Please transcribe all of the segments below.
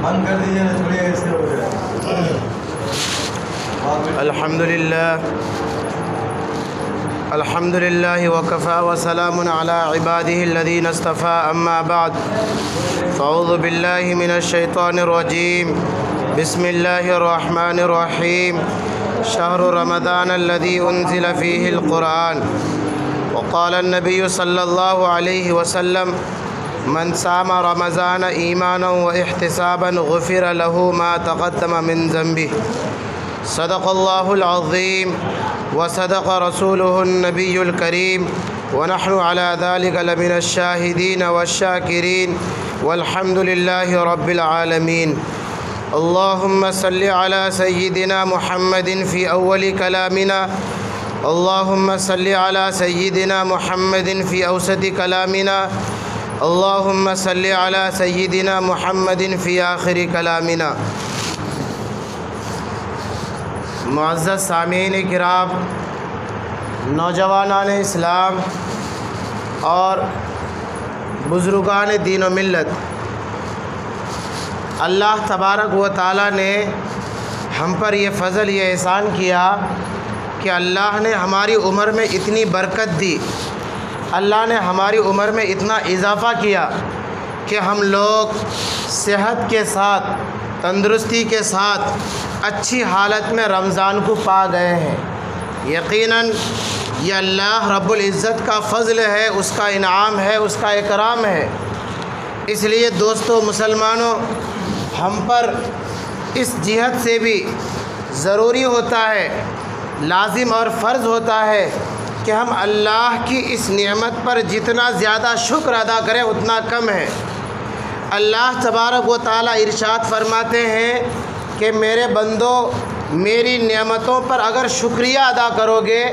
بند کر دیجیے نا، چھوڑیے اس کے الحمد لله وكفى وسلام على عباده الذين اصطفى أما بعد فأعوذ بالله من الشيطان الرجيم بسم الله الرحمن الرحيم شهر رمضان الذي أنزل فيه القرآن وقال النبي صلى الله عليه وسلم من صام رمضان إيمانا واحتسابا غفر له ما تقدم من ذنبه صدق الله العظيم وصدق رسوله النبي الكريم ونحن على ذلك لمن الشاهدين والشاكرين والحمد لله رب العالمين. اللهم صل على سيدنا محمد في أول كلامنا، اللهم صل على سيدنا محمد في أوسط كلامنا، اللهم صل على سيدنا محمد في آخر كلامنا. معزز سامعین کرام، نوجوانان اسلام اور بزرگان دین و ملت، اللہ تبارک و تعالیٰ نے ہم پر یہ فضل، یہ احسان کیا کہ اللہ نے ہماری عمر میں اتنی برکت دی، اللہ نے ہماری عمر میں اتنا اضافہ کیا کہ ہم لوگ صحت کے ساتھ، تندرستی کے ساتھ، اچھی حالت میں رمضان کو پا گئے ہیں. یقیناً یہ اللہ رب العزت کا فضل ہے، اس کا انعام ہے، اس کا اکرام ہے. اس لیے دوستو مسلمانوں، ہم پر اس جہت سے بھی ضروری ہوتا ہے، لازم اور فرض ہوتا ہے کہ ہم اللہ کی اس نعمت پر جتنا زیادہ شکر ادا کریں اتنا کم ہے. اللہ تبارک و تعالیٰ ارشاد فرماتے ہیں کہ میرے بندو، میری نعمتوں پر اگر شکریہ ادا کرو گے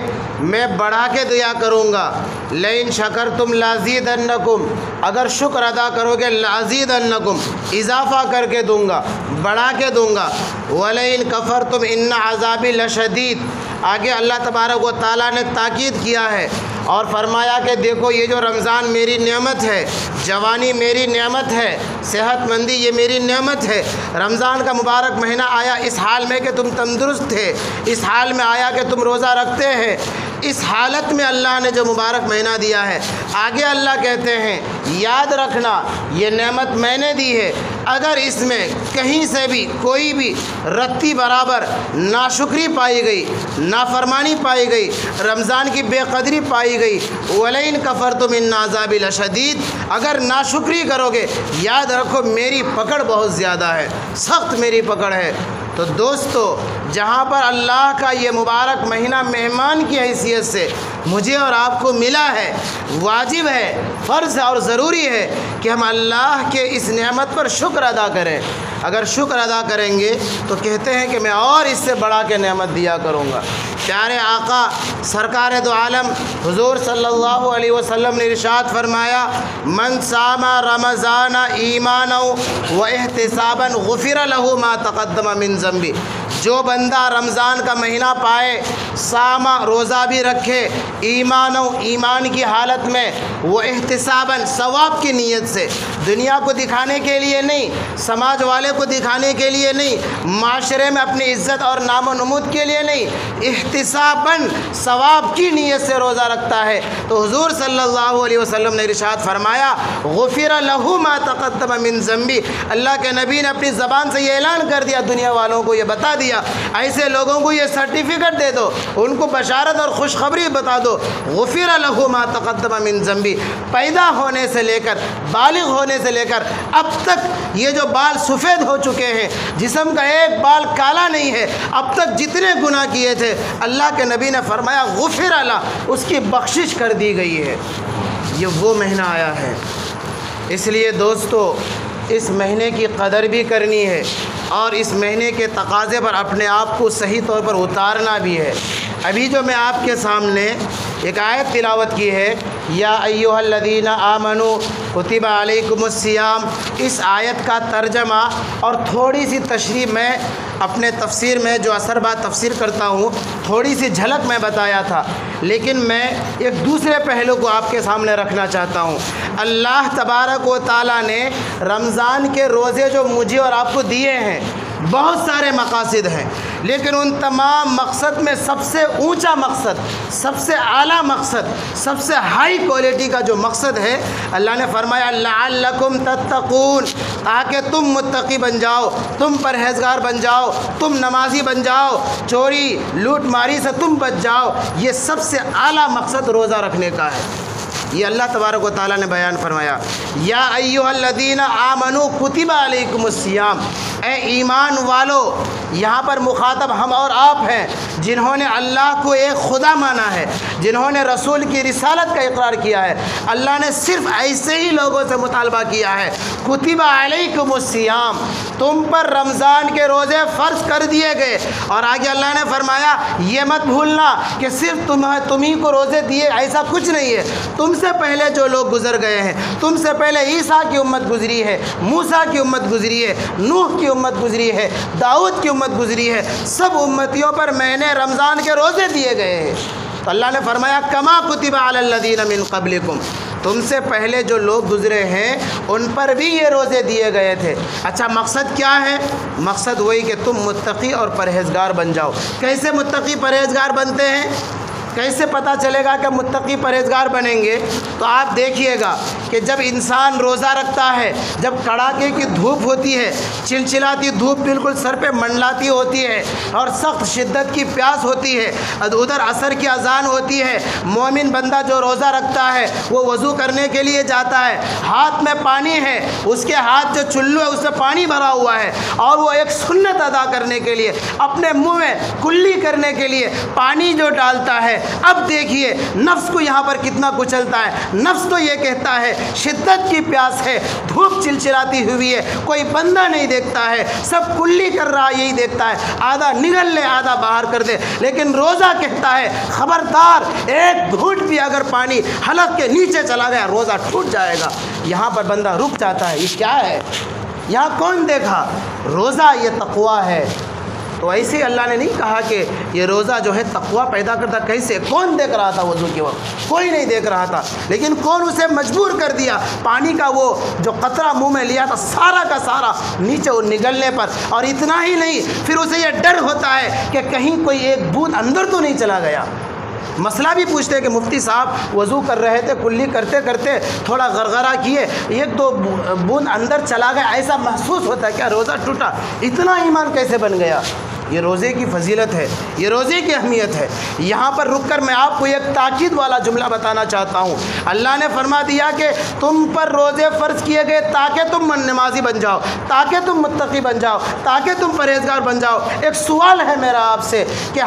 میں بڑھا کے دیا کروں گا. لئن شکرتم لازیدنکم، اگر شکر ادا کرو گے لازیدنکم، اضافہ کر کے دوں گا، بڑھا کے دوں گا. ولئن کفرتم ان عذابی لشدید، آگے اللہ تبارک و تعالیٰ نے تاکید کیا ہے اور فرمایا کہ دیکھو یہ جو رمضان میری نعمت ہے، جوانی میری نعمت ہے، صحت مندی یہ میری نعمت ہے. رمضان کا مبارک مہینہ آیا اس حال میں کہ تم تندرست تھے، اس حال میں آیا کہ تم روزہ رکھتے ہیں. اس حالت میں اللہ نے جو مبارک مہینہ دیا ہے، آگے اللہ کہتے ہیں یاد رکھنا یہ نعمت میں نے دی ہے، اگر اس میں کہیں سے بھی کوئی بھی رتی برابر ناشکری پائی گئی، نافرمانی پائی گئی، رمضان کی بے قدری پائی گئی، وَلَئِن كَفَرْتُمْ إِنَّ عَذَابِي لَشَدِيدٌ، اگر ناشکری کرو گے یاد رکھو میری پکڑ بہت زیادہ ہے، سخت میری پکڑ ہے. تو دوستو، جہاں پر اللہ کا یہ مبارک مہینہ مہمان کی حیثیت سے مجھے اور آپ کو ملا ہے، واجب ہے، فرض ہے اور ضروری ہے کہ ہم اللہ کے اس نعمت پر شکر ادا کریں. اگر شکر ادا کریں گے تو کہتے ہیں کہ میں اور اس سے بڑھا کے نعمت دیا کروں گا. پیارے آقا سرکار دو عالم حضور صلی اللہ علیہ وسلم نے ارشاد فرمایا، من صام رمضان ایمانا و احتسابا غفر له ما تقدم من ذنبه، جو بندہ رمضان کا مہینہ پائے، صامہ روزہ بھی رکھے، ایمان کی حالت میں، وہ احتساباً ثواب کی نیت سے، دنیا کو دکھانے کے لیے نہیں، سماج والے کو دکھانے کے لیے نہیں، معاشرے میں اپنی عزت اور نام و نمود کے لیے نہیں، احتساباً ثواب کی نیت سے روزہ رکھتا ہے، تو حضور صلی اللہ علیہ وسلم نے ارشاد فرمایا غفر له ما تقدم من ذنبی. اللہ کے نبی نے اپنی زبان سے یہ اعلان کر دیا، دنیا والوں کو یہ بتا دیا، ایسے لوگوں کو یہ سرٹیفکیٹ دے دو، ان کو بشارت اور خوشخبری بتا دو، غفر له ما تقدم من ذنبی. پیدا ہونے سے لے کر بالغ ہونے سے لے کر اب تک یہ جو بال سفید ہو چکے ہیں، جسم کا ایک بال کالا نہیں ہے، اب تک جتنے گناہ کیے تھے اللہ کے نبی نے فرمایا غفر له، اس کی بخشش کر دی گئی ہے. یہ وہ مہینہ آیا ہے. اس لیے دوستو، اس مہینے کی قدر بھی کرنی ہے اور اس مہینے کے تقاضے پر اپنے آپ کو صحیح طور پر اتارنا بھی ہے. ابھی جو میں آپ کے سامنے ایک آیت تلاوت کی ہے، یا ایھا الذین آمنوا کتب علیکم الصیام، اس آیت کا ترجمہ اور تھوڑی سی تشریح میں اپنے تفسیر میں جو اثر بعد تفسیر کرتا ہوں تھوڑی سی جھلک میں بتایا تھا، لیکن میں ایک دوسرے پہلو کو آپ کے سامنے رکھنا چاہتا ہوں۔ اللہ تبارک و تعالیٰ نے رمضان کے روزے جو مجھے اور آپ کو دیے ہیں، بہت سارے مقاصد ہیں، لیکن ان تمام مقصد میں سب سے اونچا مقصد، سب سے اعلیٰ مقصد، سب سے ہائی کوالٹی کا جو مقصد ہے، اللہ نے فرمایا لعلکم تتقون، تاکہ تم متقی بن جاؤ، تم پرہیزگار بن جاؤ، تم نمازی بن جاؤ، چوری لوٹ ماری سے تم بچ جاؤ۔ یہ سب سے اعلیٰ مقصد روزہ رکھنے کا ہے۔ یہ اللہ تبارک و تعالیٰ نے بیان فرمایا، یا ایھا الذین آمنوا کتب علیکم الصیام، اے ایمان والو، یہاں پر مخاطب ہم اور آپ ہیں جنہوں نے اللہ کو ایک خدا مانا ہے، جنہوں نے رسول کی رسالت کا اقرار کیا ہے۔ اللہ نے صرف ایسے ہی لوگوں سے مطالبہ کیا ہے، کتب علیکم الصیام، تم پر رمضان کے روزے فرض کر دیے گئے۔ اور آگے اللہ نے فرمایا یہ مت بھولنا کہ صرف تمہیں کو روزے دیے، ایسا کچھ نہیں ہے، تم سے پہلے جو لوگ گزر گئے ہیں، تم سے پہلے عیسیٰ کی امت گزری ہے، موسیٰ کی امت گزری ہے، نوح کی امت گزری ہے، داؤد کی امت گزری ہے، سب امتیوں پر میں نے رمضان کے روزے دیے گئے ہیں۔ تو اللہ نے فرمایا کما کتب علی الذین من قبلکم، تم سے پہلے جو لوگ گزرے ہیں ان پر بھی یہ روزے دیے گئے تھے۔ اچھا مقصد کیا ہے؟ مقصد وہی کہ تم متقی اور پرہیزگار بن جاؤ۔ کیسے متقی پرہیزگار بنتے ہیں؟ کیسے پتہ چلے گا کہ متقی پرہیزگار بنیں گے؟ تو آپ دیکھیے گا کہ جب انسان روزہ رکھتا ہے، جب کڑاکے کی دھوپ ہوتی ہے، چلچلاتی دھوپ بالکل سر پہ منڈلاتی ہوتی ہے اور سخت شدت کی پیاس ہوتی ہے، ادھر عصر کی اذان ہوتی ہے، مومن بندہ جو روزہ رکھتا ہے وہ وضو کرنے کے لیے جاتا ہے، ہاتھ میں پانی ہے، اس کے ہاتھ جو چلو ہے اس میں پانی بھرا ہوا ہے، اور وہ ایک سنت ادا کرنے کے لیے، اپنے منہ میں کلی کرنے کے لیے پانی جو ڈالتا ہے۔ اب دیکھیے نفس کو یہاں پر کتنا کچلتا ہے۔ نفس تو یہ کہتا ہے شدت کی پیاس ہے، دھوپ چلچلاتی ہوئی ہے، کوئی بندہ نہیں دیکھتا ہے، سب کلی کر رہا یہی دیکھتا ہے، آدھا نگل لے آدھا باہر کر دے۔ لیکن روزہ کہتا ہے خبردار، ایک گھونٹ بھی اگر پانی حلق کے نیچے چلا گیا روزہ ٹوٹ جائے گا۔ یہاں پر بندہ رک جاتا ہے، یہ کیا ہے؟ یہاں کون دیکھا؟ روزہ یہ تقویٰ ہے۔ تو ایسے ہی اللہ نے نہیں کہا کہ یہ روزہ جو ہے تقویٰ پیدا کرتا۔ کیسے؟ کون دیکھ رہا تھا وضو کے وقت؟ کوئی نہیں دیکھ رہا تھا، لیکن کون اسے مجبور کر دیا؟ پانی کا وہ جو قطرہ منہ میں لیا تھا سارا کا سارا نیچے وہ نگلنے پر۔ اور اتنا ہی نہیں، پھر اسے یہ ڈر ہوتا ہے کہ کہیں کوئی ایک بوند اندر تو نہیں چلا گیا۔ مسئلہ بھی پوچھتے ہیں کہ مفتی صاحب وضو کر رہے تھے، کلی کرتے کرتے تھوڑا غرغرہ کیے، ایک دو بوند اندر چلا گیا، ایسا محسوس ہوتا ہے کیا روزہ ٹوٹا؟ اتنا ایمان کیسے بن گیا؟ یہ روزے کی فضیلت ہے، یہ روزے کی اہمیت ہے۔ یہاں پر رک کر میں آپ کو ایک تاکید والا جملہ بتانا چاہتا ہوں۔ اللہ نے فرما دیا کہ تم پر روزے فرض کیے گئے تاکہ تم نمازی بن جاؤ، تاکہ تم متقی بن جاؤ، تاکہ تم پرہیزگار بن جاؤ۔ ایک سوال ہے میرا آپ سے کہ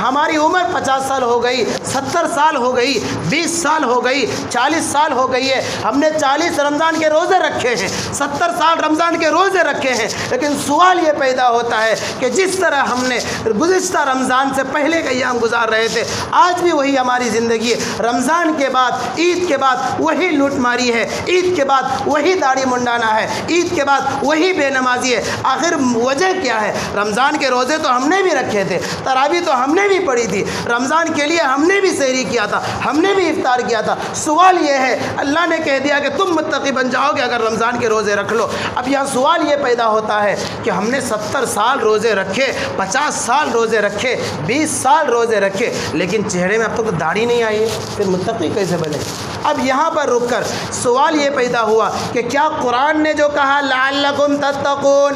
ہماری عمر 50 سال ہو گئی، 70 سال ہو گئی، 20 سال ہو گئی، 40 سال ہو گئی ہے، ہم نے 40 رمضان کے روزے رکھے ہیں، 70 سال رمضان کے روزے رکھے ہیں، لیکن سوال یہ پیدا ہوتا ہے کہ جس طرح ہم نے گزشتہ رمضان سے پہلے کے ایام گزار رہے تھے، آج بھی وہی ہماری زندگی ہے۔ رمضان کے بعد، عید کے بعد وہی لوٹ ماری ہے، عید کے بعد وہی داڑھی منڈانا ہے، عید کے بعد وہی بے نمازی ہے۔ آخر وجہ کیا ہے؟ رمضان کے روزے تو ہم نے بھی رکھے تھے، تراویح تو ہم نے بھی پڑھی تھی، رمضان کے لیے ہم نے بھی سحری کیا تھا، ہم نے بھی افطار کیا تھا۔ سوال یہ ہے، اللہ نے کہہ دیا کہ تم متقی بن جاؤ گے اگر رمضان کے روزے رکھ لو۔ اب یہاں سوال یہ پیدا ہوتا ہے کہ ہم نے 70 سال روزے رکھے، 50 سال روزے رکھے، 20 سال روزے رکھے، لیکن چہرے میں اب تک داڑھی نہیں آئی ہے، پھر متقی کیسے بنے؟ اب یہاں پر رک کر سوال یہ پیدا ہوا کہ کیا قرآن نے جو کہا لعلکم تتقون،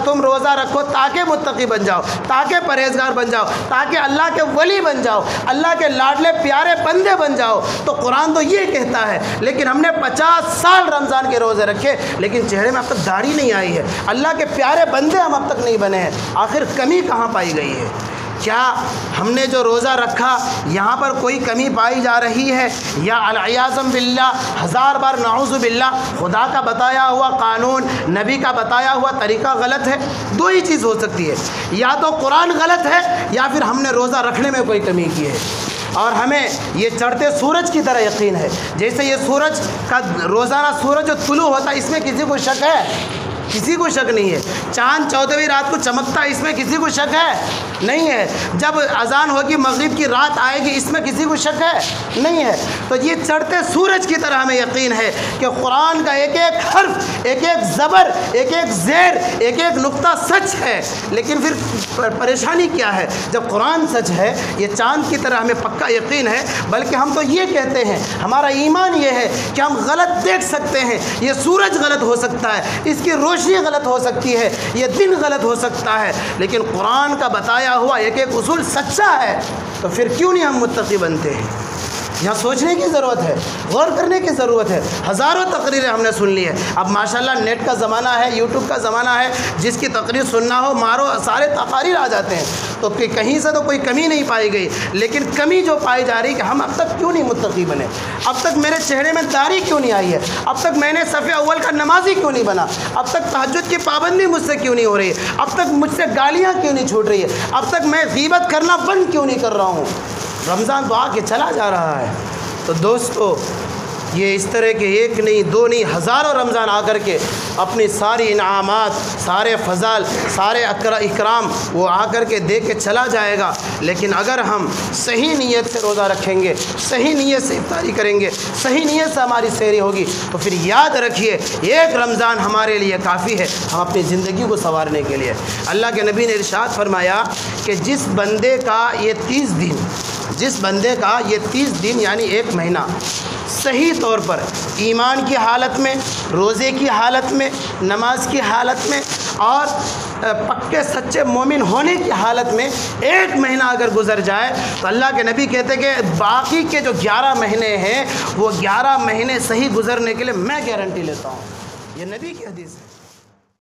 تم روزہ رکھو تاکہ متقی بن جاؤ، تاکہ پرہیزگار بن جاؤ، تاکہ اللہ کے ولی بن جاؤ، اللہ کے لاڈلے پیارے بندے بن جاؤ، تو قرآن تو یہ کہتا ہے، لیکن ہم نے 50 سال رمضان کے روزے رکھے لیکن چہرے میں اب تک داڑھی نہیں آئی ہے، اللہ کے پیارے بندے ہم اب تک نہیں بنے ہیں۔ آخر کمی کہاں پائی گئی ہے؟ کیا ہم نے جو روزہ رکھا یہاں پر کوئی کمی پائی جا رہی ہے، یا العیاذ باللہ، ہزار بار نعوذ باللہ، خدا کا بتایا ہوا قانون، نبی کا بتایا ہوا طریقہ غلط ہے؟ دو ہی چیز ہو سکتی ہے، یا تو قرآن غلط ہے یا پھر ہم نے روزہ رکھنے میں کوئی کمی کی ہے۔ اور ہمیں یہ چڑھتے سورج کی طرح یقین ہے، جیسے یہ سورج کا روزانہ سورج جو طلوع ہوتا ہے اس میں کسی کو شک ہے؟ کسی کو شک نہیں ہے۔ چاند 14ویں رات کو چمکتا ہے، اس میں کسی کو شک ہے؟ نہیں ہے۔ جب اذان ہوگی مغرب کی رات آئے گی، اس میں کسی کو شک ہے؟ نہیں ہے۔ تو یہ چڑھتے سورج کی طرح ہمیں یقین ہے کہ قرآن کا ایک ایک حرف، ایک ایک زبر، ایک ایک زیر، ایک ایک نقطہ سچ ہے۔ لیکن پھر پریشانی کیا ہے؟ جب قرآن سچ ہے، یہ چاند کی طرح ہمیں پکا یقین ہے، بلکہ ہم تو یہ کہتے ہیں، ہمارا ایمان یہ ہے کہ ہم غلط دیکھ سکتے ہیں، یہ سورج غلط ہو سکتا ہے، اس کی روشنی غلط ہو سکتی ہے، یہ دن غلط ہو سکتا ہے، لیکن قرآن کا بتایا ہوا ایک ایک اصول سچا ہے، تو پھر کیوں نہیں ہم متقی بنتے ہیں؟ یہاں سوچنے کی ضرورت ہے، غور کرنے کی ضرورت ہے۔ ہزاروں تقریریں ہم نے سن لی ہے۔ اب ماشاءاللہ نیٹ کا زمانہ ہے، یوٹیوب کا زمانہ ہے، جس کی تقریر سننا ہو مارو سارے تقاریر آ جاتے ہیں، تو کہیں سے تو کوئی کمی نہیں پائی گئی، لیکن کمی جو پائی جا رہی کہ ہم اب تک کیوں نہیں متقی بنے، اب تک میرے چہرے میں داڑھی کیوں نہیں آئی ہے، اب تک میں نے صف اول کا نمازی کیوں نہیں بنا، اب تک تہجد کی پابندی مجھ سے کیوں نہیں ہو رہی ہے، اب تک مجھ سے گالیاں کیوں نہیں چھوٹ رہی ہے، اب تک میں غیبت کرنا بند کیوں نہیں کر رہا ہوں۔ رمضان تو آ کے چلا جا رہا ہے۔ تو دوستو، یہ اس طرح کے ایک نہیں دو نہیں ہزاروں رمضان آ کر کے اپنی ساری انعامات، سارے فضائل، سارے اکرام وہ آ کر کے دے کے چلا جائے گا، لیکن اگر ہم صحیح نیت سے روزہ رکھیں گے، صحیح نیت سے افطاری کریں گے، صحیح نیت سے ہماری سحری ہوگی، تو پھر یاد رکھیے ایک رمضان ہمارے لیے کافی ہے ہم اپنی زندگی کو سنوارنے کے لیے۔ اللہ کے نبی نے ارشاد فرمایا کہ جس بندے کا یہ 30 دن یعنی ایک مہینہ صحیح طور پر ایمان کی حالت میں، روزے کی حالت میں، نماز کی حالت میں اور پکے سچے مومن ہونے کی حالت میں ایک مہینہ اگر گزر جائے، تو اللہ کے نبی کہتے کہ باقی کے جو 11 مہینے ہیں وہ 11 مہینے صحیح گزرنے کے لیے میں گارنٹی لیتا ہوں۔ یہ نبی کی حدیث ہے۔